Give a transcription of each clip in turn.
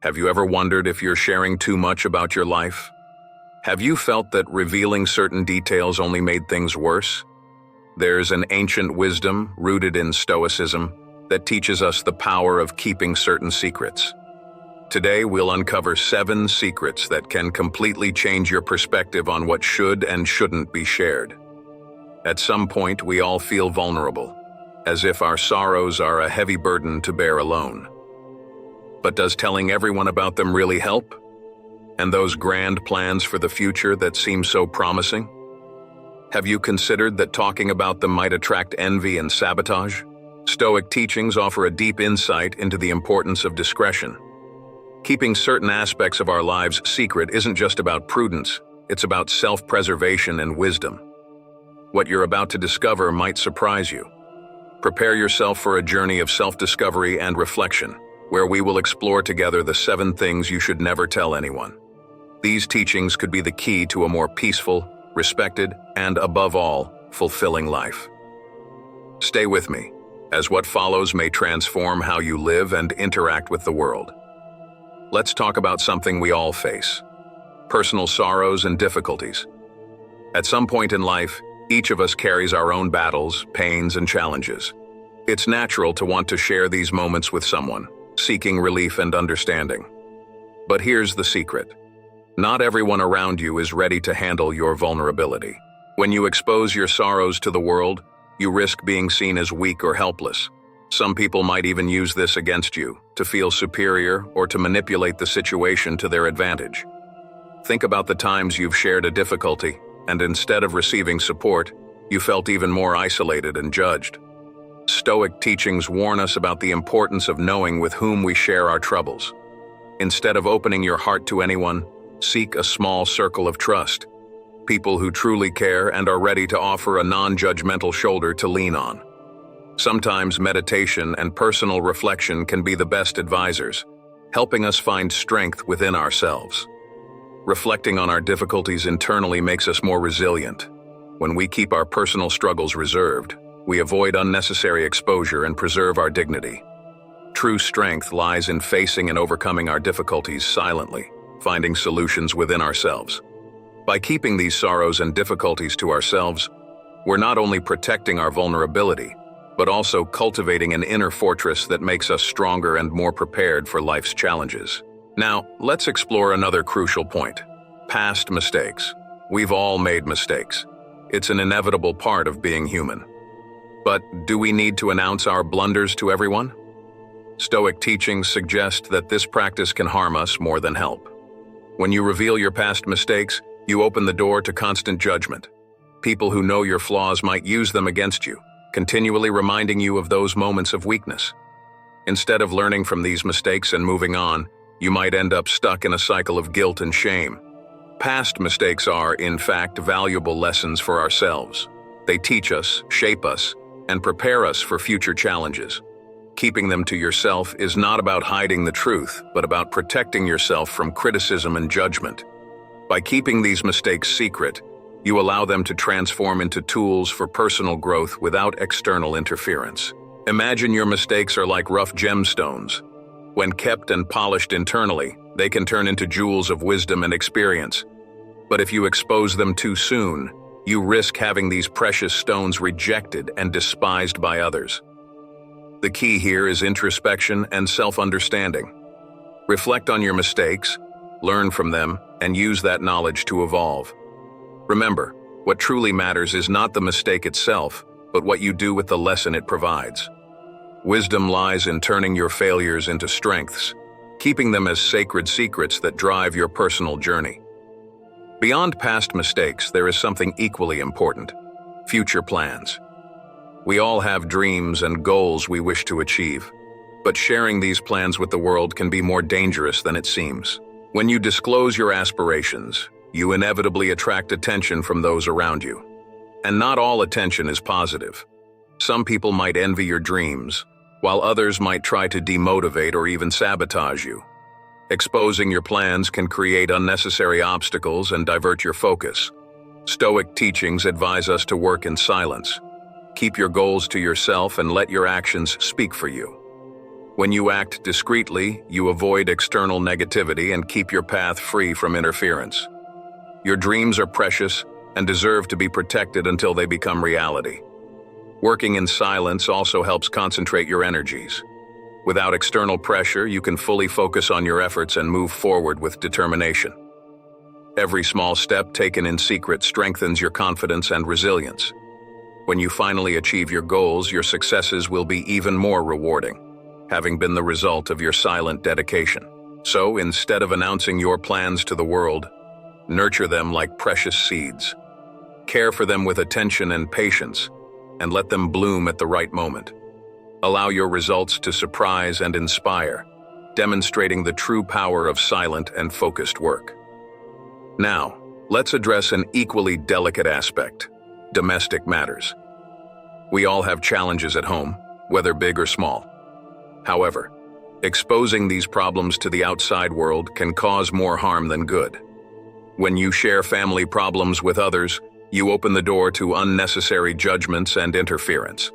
Have you ever wondered if you're sharing too much about your life? Have you felt that revealing certain details only made things worse? There's an ancient wisdom rooted in Stoicism that teaches us the power of keeping certain secrets. Today, we'll uncover 7 secrets that can completely change your perspective on what should and shouldn't be shared. At some point, we all feel vulnerable, as if our sorrows are a heavy burden to bear alone. But does telling everyone about them really help? And those grand plans for the future that seem so promising? Have you considered that talking about them might attract envy and sabotage? Stoic teachings offer a deep insight into the importance of discretion. Keeping certain aspects of our lives secret isn't just about prudence, it's about self-preservation and wisdom. What you're about to discover might surprise you. Prepare yourself for a journey of self-discovery and reflection, where we will explore together the 7 things you should never tell anyone. These teachings could be the key to a more peaceful, respected, and above all, fulfilling life. Stay with me, as what follows may transform how you live and interact with the world. Let's talk about something we all face: personal sorrows and difficulties. At some point in life, each of us carries our own battles, pains, and challenges. It's natural to want to share these moments with someone, seeking relief and understanding. But here's the secret. Not everyone around you is ready to handle your vulnerability. When you expose your sorrows to the world, you risk being seen as weak or helpless. Some people might even use this against you, to feel superior or to manipulate the situation to their advantage. Think about the times you've shared a difficulty, and instead of receiving support, you felt even more isolated and judged. Stoic teachings warn us about the importance of knowing with whom we share our troubles. Instead of opening your heart to anyone, seek a small circle of trust, people who truly care and are ready to offer a non-judgmental shoulder to lean on. Sometimes meditation and personal reflection can be the best advisors, helping us find strength within ourselves. Reflecting on our difficulties internally makes us more resilient. When we keep our personal struggles reserved, we avoid unnecessary exposure and preserve our dignity. True strength lies in facing and overcoming our difficulties silently, finding solutions within ourselves. By keeping these sorrows and difficulties to ourselves, we're not only protecting our vulnerability, but also cultivating an inner fortress that makes us stronger and more prepared for life's challenges. Now, let's explore another crucial point: past mistakes. We've all made mistakes. It's an inevitable part of being human. But do we need to announce our blunders to everyone? Stoic teachings suggest that this practice can harm us more than help. When you reveal your past mistakes, you open the door to constant judgment. People who know your flaws might use them against you, continually reminding you of those moments of weakness. Instead of learning from these mistakes and moving on, you might end up stuck in a cycle of guilt and shame. Past mistakes are, in fact, valuable lessons for ourselves. They teach us, shape us, and prepare us for future challenges. Keeping them to yourself is not about hiding the truth, but about protecting yourself from criticism and judgment. By keeping these mistakes secret, you allow them to transform into tools for personal growth without external interference. Imagine your mistakes are like rough gemstones. When kept and polished internally, they can turn into jewels of wisdom and experience. But if you expose them too soon, you risk having these precious stones rejected and despised by others. The key here is introspection and self-understanding. Reflect on your mistakes, learn from them, and use that knowledge to evolve. Remember, what truly matters is not the mistake itself, but what you do with the lesson it provides. Wisdom lies in turning your failures into strengths, keeping them as sacred secrets that drive your personal journey. Beyond past mistakes, there is something equally important: future plans. We all have dreams and goals we wish to achieve, but sharing these plans with the world can be more dangerous than it seems. When you disclose your aspirations, you inevitably attract attention from those around you. And not all attention is positive. Some people might envy your dreams, while others might try to demotivate or even sabotage you. Exposing your plans can create unnecessary obstacles and divert your focus. Stoic teachings advise us to work in silence. Keep your goals to yourself and let your actions speak for you. When you act discreetly, you avoid external negativity and keep your path free from interference. Your dreams are precious and deserve to be protected until they become reality. Working in silence also helps concentrate your energies. Without external pressure, you can fully focus on your efforts and move forward with determination. Every small step taken in secret strengthens your confidence and resilience. When you finally achieve your goals, your successes will be even more rewarding, having been the result of your silent dedication. So, instead of announcing your plans to the world, nurture them like precious seeds. Care for them with attention and patience, and let them bloom at the right moment. Allow your results to surprise and inspire, demonstrating the true power of silent and focused work. Now, let's address an equally delicate aspect: domestic matters. We all have challenges at home, whether big or small. However, exposing these problems to the outside world can cause more harm than good. When you share family problems with others, you open the door to unnecessary judgments and interference.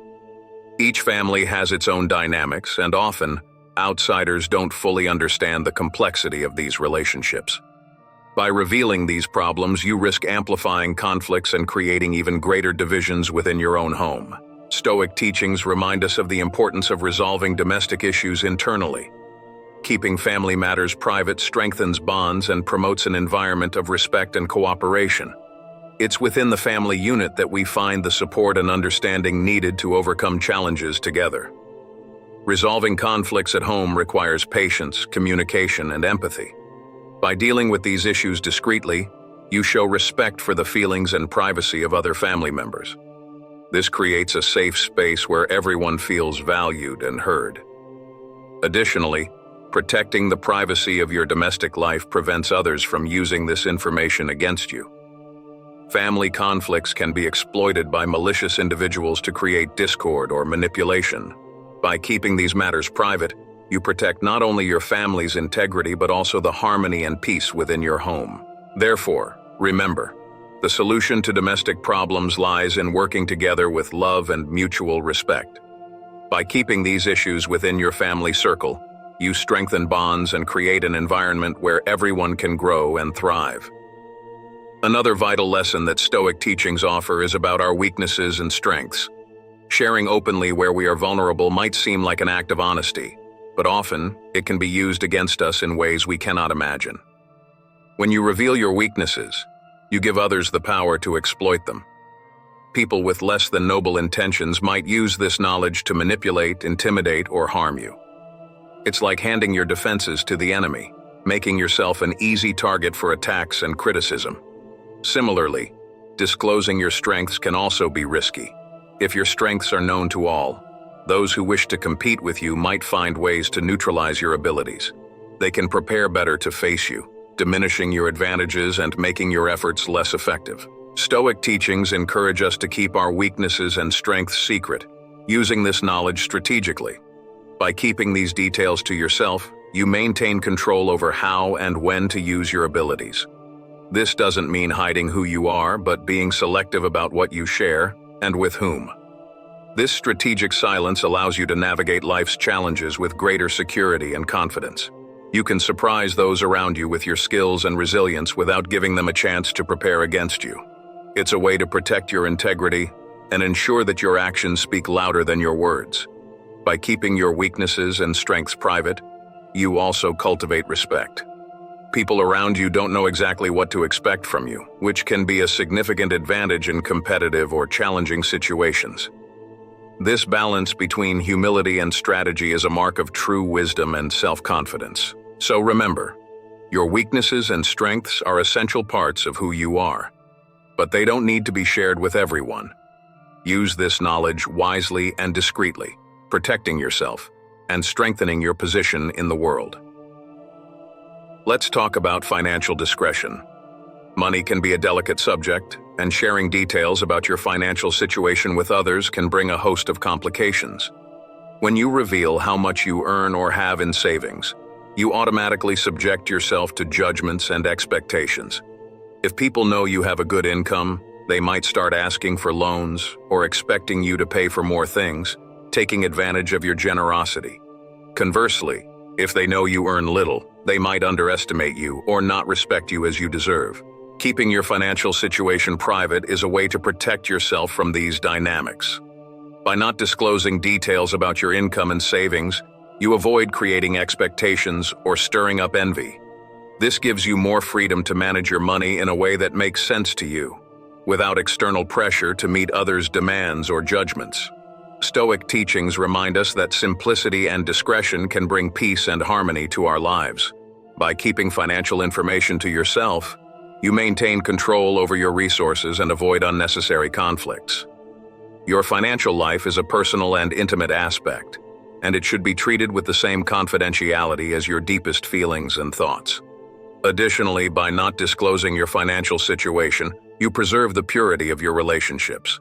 Each family has its own dynamics, and often, outsiders don't fully understand the complexity of these relationships. By revealing these problems, you risk amplifying conflicts and creating even greater divisions within your own home. Stoic teachings remind us of the importance of resolving domestic issues internally. Keeping family matters private strengthens bonds and promotes an environment of respect and cooperation. It's within the family unit that we find the support and understanding needed to overcome challenges together. Resolving conflicts at home requires patience, communication, and empathy. By dealing with these issues discreetly, you show respect for the feelings and privacy of other family members. This creates a safe space where everyone feels valued and heard. Additionally, protecting the privacy of your domestic life prevents others from using this information against you. Family conflicts can be exploited by malicious individuals to create discord or manipulation. By keeping these matters private, you protect not only your family's integrity but also the harmony and peace within your home. Therefore, remember, the solution to domestic problems lies in working together with love and mutual respect. By keeping these issues within your family circle, you strengthen bonds and create an environment where everyone can grow and thrive. Another vital lesson that Stoic teachings offer is about our weaknesses and strengths. Sharing openly where we are vulnerable might seem like an act of honesty, but often it can be used against us in ways we cannot imagine. When you reveal your weaknesses, you give others the power to exploit them. People with less than noble intentions might use this knowledge to manipulate, intimidate, or harm you. It's like handing your defenses to the enemy, making yourself an easy target for attacks and criticism. Similarly, disclosing your strengths can also be risky. If your strengths are known to all, those who wish to compete with you might find ways to neutralize your abilities. They can prepare better to face you, diminishing your advantages and making your efforts less effective. Stoic teachings encourage us to keep our weaknesses and strengths secret, using this knowledge strategically. By keeping these details to yourself, you maintain control over how and when to use your abilities. This doesn't mean hiding who you are, but being selective about what you share and with whom. This strategic silence allows you to navigate life's challenges with greater security and confidence. You can surprise those around you with your skills and resilience without giving them a chance to prepare against you. It's a way to protect your integrity and ensure that your actions speak louder than your words. By keeping your weaknesses and strengths private, you also cultivate respect. People around you don't know exactly what to expect from you, which can be a significant advantage in competitive or challenging situations. This balance between humility and strategy is a mark of true wisdom and self-confidence. So remember, your weaknesses and strengths are essential parts of who you are, but they don't need to be shared with everyone. Use this knowledge wisely and discreetly, protecting yourself and strengthening your position in the world. Let's talk about financial discretion. Money can be a delicate subject, and sharing details about your financial situation with others can bring a host of complications. When you reveal how much you earn or have in savings, you automatically subject yourself to judgments and expectations. If people know you have a good income, they might start asking for loans or expecting you to pay for more things, taking advantage of your generosity. Conversely, if they know you earn little, they might underestimate you or not respect you as you deserve. Keeping your financial situation private is a way to protect yourself from these dynamics. By not disclosing details about your income and savings, you avoid creating expectations or stirring up envy. This gives you more freedom to manage your money in a way that makes sense to you, without external pressure to meet others' demands or judgments. Stoic teachings remind us that simplicity and discretion can bring peace and harmony to our lives. By keeping financial information to yourself, you maintain control over your resources and avoid unnecessary conflicts. Your financial life is a personal and intimate aspect, and it should be treated with the same confidentiality as your deepest feelings and thoughts. Additionally, by not disclosing your financial situation, you preserve the purity of your relationships.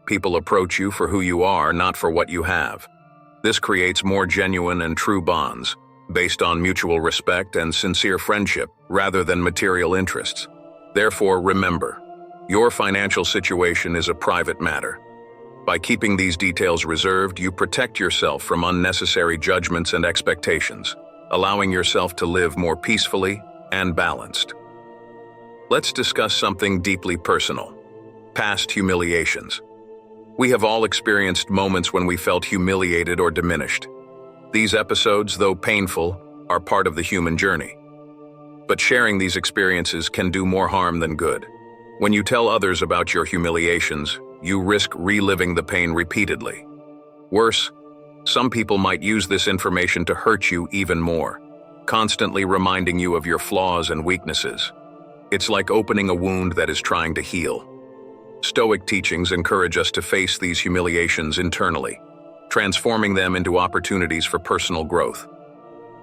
People approach you for who you are, not for what you have. This creates more genuine and true bonds, based on mutual respect and sincere friendship, rather than material interests. Therefore, remember, your financial situation is a private matter. By keeping these details reserved, you protect yourself from unnecessary judgments and expectations, allowing yourself to live more peacefully and balanced. Let's discuss something deeply personal: past humiliations. We have all experienced moments when we felt humiliated or diminished. These episodes, though painful, are part of the human journey. But sharing these experiences can do more harm than good. When you tell others about your humiliations, you risk reliving the pain repeatedly. Worse, some people might use this information to hurt you even more, constantly reminding you of your flaws and weaknesses. It's like opening a wound that is trying to heal. Stoic teachings encourage us to face these humiliations internally, transforming them into opportunities for personal growth.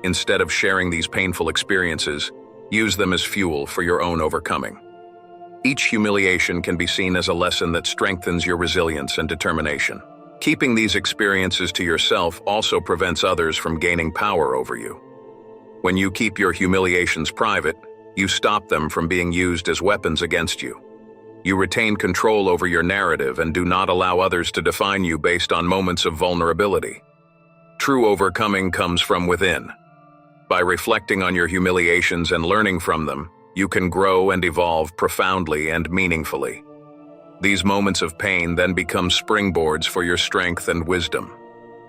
Instead of sharing these painful experiences, use them as fuel for your own overcoming. Each humiliation can be seen as a lesson that strengthens your resilience and determination. Keeping these experiences to yourself also prevents others from gaining power over you. When you keep your humiliations private, you stop them from being used as weapons against you. You retain control over your narrative and do not allow others to define you based on moments of vulnerability. True overcoming comes from within. By reflecting on your humiliations and learning from them, you can grow and evolve profoundly and meaningfully. These moments of pain then become springboards for your strength and wisdom.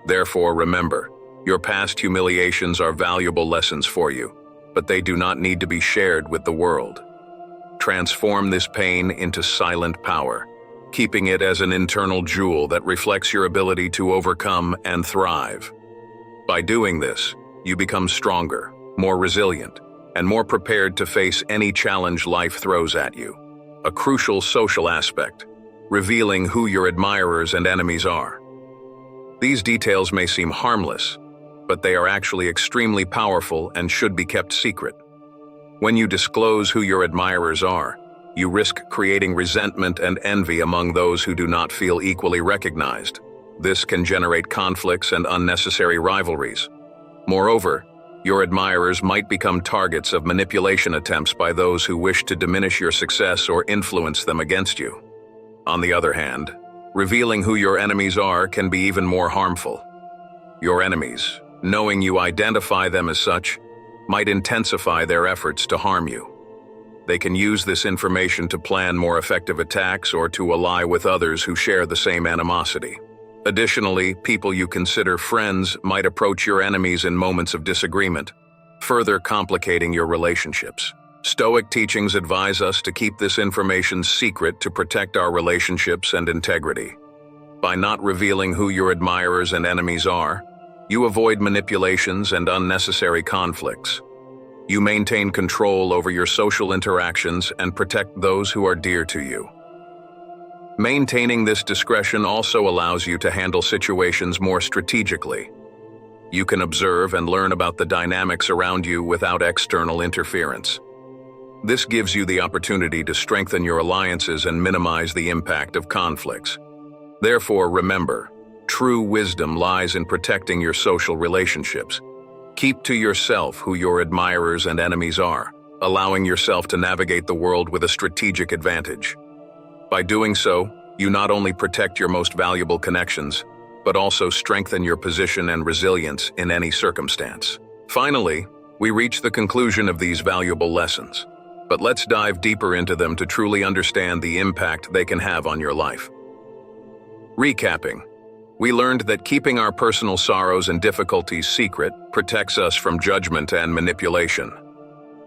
Therefore, remember, your past humiliations are valuable lessons for you, but they do not need to be shared with the world. Transform this pain into silent power, keeping it as an internal jewel that reflects your ability to overcome and thrive. By doing this, you become stronger, more resilient, and more prepared to face any challenge life throws at you. A crucial social aspect, revealing who your admirers and enemies are. These details may seem harmless, but they are actually extremely powerful and should be kept secret. When you disclose who your admirers are, you risk creating resentment and envy among those who do not feel equally recognized. This can generate conflicts and unnecessary rivalries. Moreover, your admirers might become targets of manipulation attempts by those who wish to diminish your success or influence them against you. On the other hand, revealing who your enemies are can be even more harmful. Your enemies, knowing you identify them as such, might intensify their efforts to harm you. They can use this information to plan more effective attacks or to ally with others who share the same animosity. Additionally, people you consider friends might approach your enemies in moments of disagreement, further complicating your relationships. Stoic teachings advise us to keep this information secret to protect our relationships and integrity. By not revealing who your admirers and enemies are, you avoid manipulations and unnecessary conflicts. You maintain control over your social interactions and protect those who are dear to you. Maintaining this discretion also allows you to handle situations more strategically. You can observe and learn about the dynamics around you without external interference. This gives you the opportunity to strengthen your alliances and minimize the impact of conflicts. Therefore, remember, true wisdom lies in protecting your social relationships. Keep to yourself who your admirers and enemies are, allowing yourself to navigate the world with a strategic advantage. By doing so, you not only protect your most valuable connections, but also strengthen your position and resilience in any circumstance. Finally, we reach the conclusion of these valuable lessons, but let's dive deeper into them to truly understand the impact they can have on your life. Recapping, we learned that keeping our personal sorrows and difficulties secret protects us from judgment and manipulation.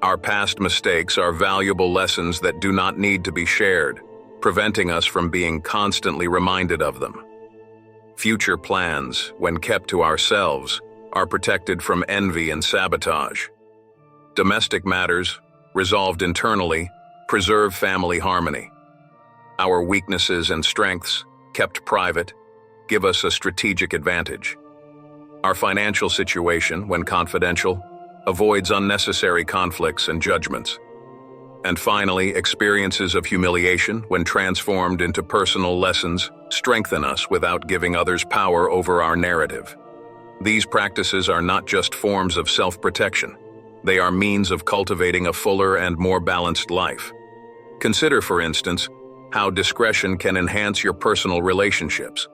Our past mistakes are valuable lessons that do not need to be shared, preventing us from being constantly reminded of them. Future plans, when kept to ourselves, are protected from envy and sabotage. Domestic matters, resolved internally, preserve family harmony. Our weaknesses and strengths, kept private, give us a strategic advantage. Our financial situation, when confidential, avoids unnecessary conflicts and judgments. And finally, experiences of humiliation, when transformed into personal lessons, strengthen us without giving others power over our narrative. These practices are not just forms of self-protection. They are means of cultivating a fuller and more balanced life. Consider, for instance, how discretion can enhance your personal relationships.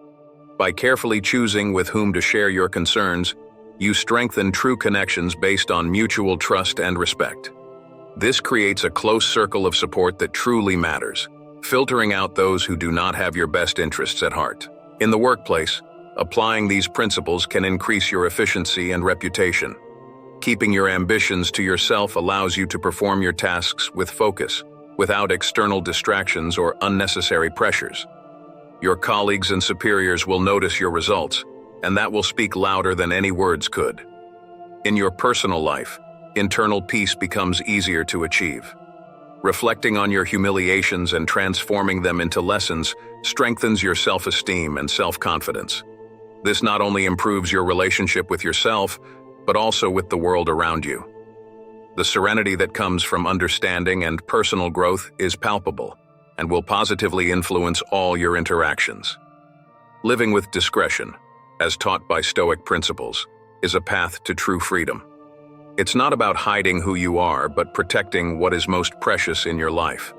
By carefully choosing with whom to share your concerns, you strengthen true connections based on mutual trust and respect. This creates a close circle of support that truly matters, filtering out those who do not have your best interests at heart. In the workplace, applying these principles can increase your efficiency and reputation. Keeping your ambitions to yourself allows you to perform your tasks with focus, without external distractions or unnecessary pressures. Your colleagues and superiors will notice your results, and that will speak louder than any words could. In your personal life, internal peace becomes easier to achieve. Reflecting on your humiliations and transforming them into lessons strengthens your self-esteem and self-confidence. This not only improves your relationship with yourself, but also with the world around you. The serenity that comes from understanding and personal growth is palpable and will positively influence all your interactions. Living with discretion, as taught by Stoic principles, is a path to true freedom. It's not about hiding who you are, but protecting what is most precious in your life.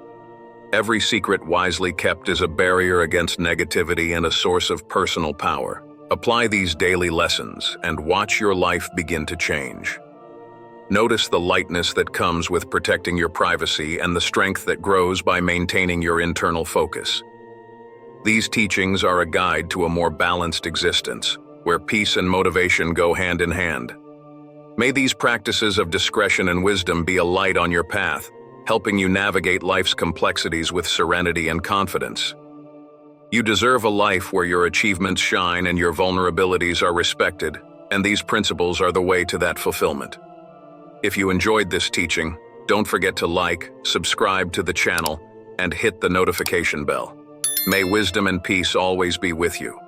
Every secret wisely kept is a barrier against negativity and a source of personal power. Apply these daily lessons and watch your life begin to change. Notice the lightness that comes with protecting your privacy and the strength that grows by maintaining your internal focus. These teachings are a guide to a more balanced existence, where peace and motivation go hand in hand. May these practices of discretion and wisdom be a light on your path, helping you navigate life's complexities with serenity and confidence. You deserve a life where your achievements shine and your vulnerabilities are respected, and these principles are the way to that fulfillment. If you enjoyed this teaching, don't forget to like, subscribe to the channel, and hit the notification bell. May wisdom and peace always be with you.